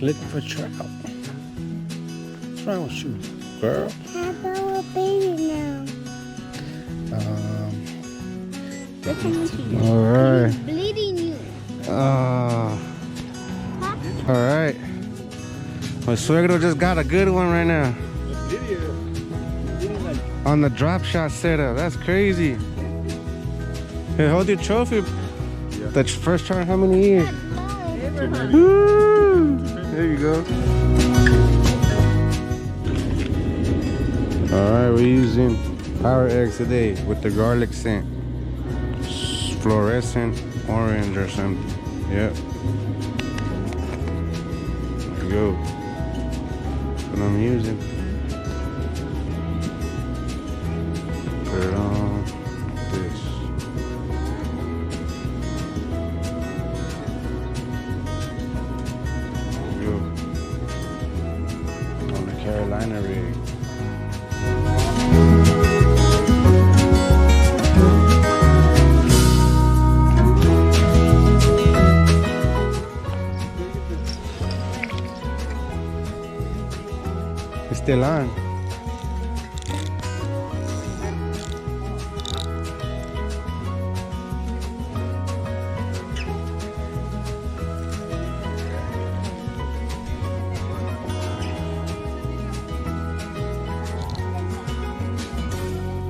Looking for trout. What's wrong with you, girl? How about a baby now? All right. He's bleeding you. All right. My suegro just got a good one right now. On the drop shot setup. That's crazy. Hey, hold your trophy. Yeah. The first try in how many years? Woo! There you go. Alright, we're using power eggs today with the garlic scent. Fluorescent orange or something. Yep. There you go. That's what I'm using. Put it on this. There you go. On the Carolina rig. It's still on.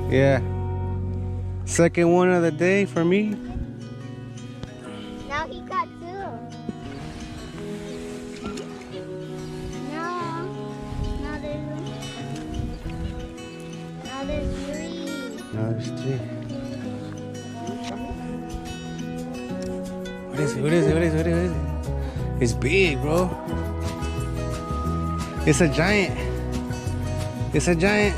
Yeah. Second one of the day for me. Now he got two. Now there's three. Now there's three. What is it? What is it? What is it? What is it? It's big, bro. It's a giant. It's a giant.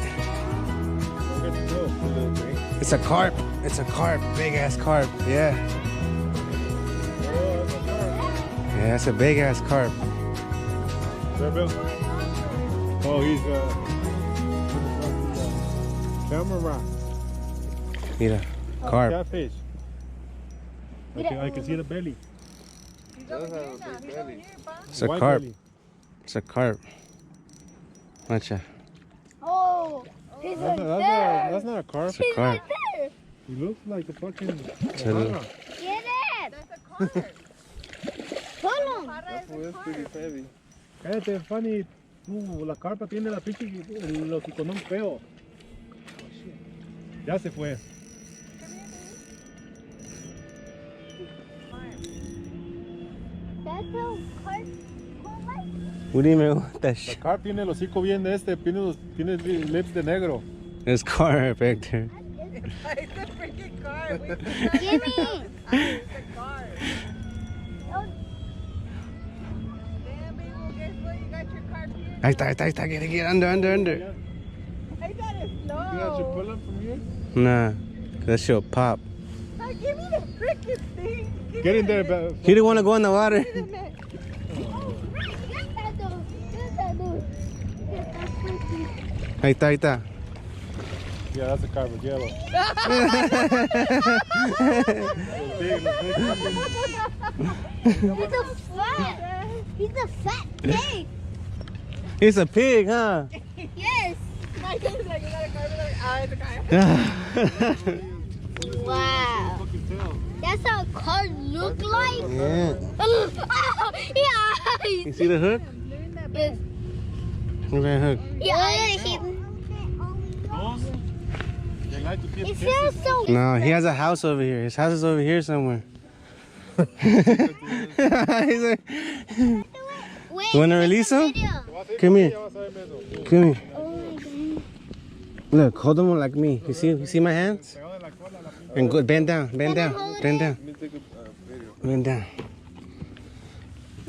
It's a carp. It's a carp. Big ass carp. Yeah. Yeah, it's a big ass carp. There, Bill? Oh, he's camera. Mira, carp. Catfish. I can see the belly. It's a White carp. belly. It's a carp. Watch out. Oh, he's right there. That's not a carp. It's a carp. There. He looks like a fucking. Get it. That's a carp. Pull him. That's pretty heavy. Cállate, Fanny. La carpa tiene la pinche el hociconón feo. Ya se fue. That's a carp. What do you mean with that La shit? carp tiene el hocico bien de tiene lips de negro. It's carp, Hector. It's a freaking carp. Give me. It's a carp. Damn, baby, well, guess what? You got your carp here. Ahí está. Get under. I got it You got your slow. pull up from here? Nah, that shit'll pop. Give me the freaking thing. Get in there. He didn't want to go in the water. Ahí está. Yeah, that's a carp. It's yellow. He's a fat pig. It's a pig, huh? Yes. Like, you got a carp. It's a carp. Wow. That's how cars look like. Yeah. Yeah. You see the hook? Yes. Look at that hook. Yeah. They like to It keep feels so. No, he has a house over here. His house is over here somewhere. He's like, Wait, you want to release him? video. Come here. Come here. Oh my God. Look, hold him like me. You see my hands? And go, bend down. Bend down.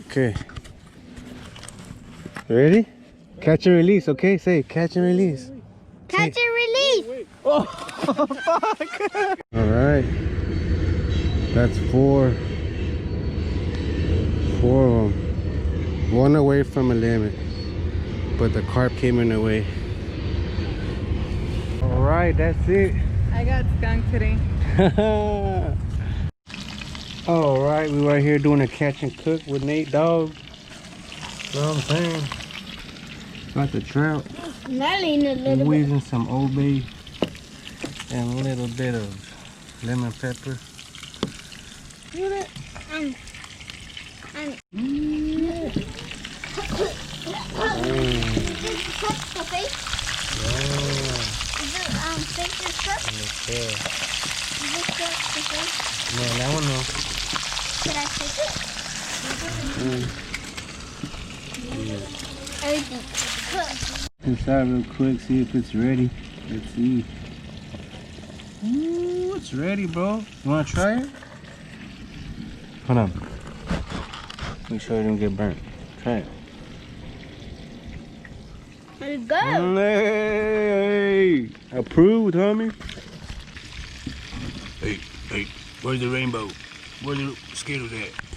Okay. Ready? Catch and release, okay? Say catch and release. Catch and release. Oh, fuck. All right. That's four of them. One away from a limit, but the carp came in the way. All right, that's it. I got skunked today. All right, we right here doing a catch and cook with Nate Dog. know what I'm saying? Got the trout. Smelling a little bit. Squeezing some Old Bay and a little bit of lemon pepper. No, that one no. Should I take it? Inside real quick, see if it's ready. Let's see. Ooh, it's ready, bro. You wanna try it? Hold on. Make sure it don't get burnt. Try it. Let's go. Hey, approved, homie. Hey, where's the rainbow? Where's the Skittles at?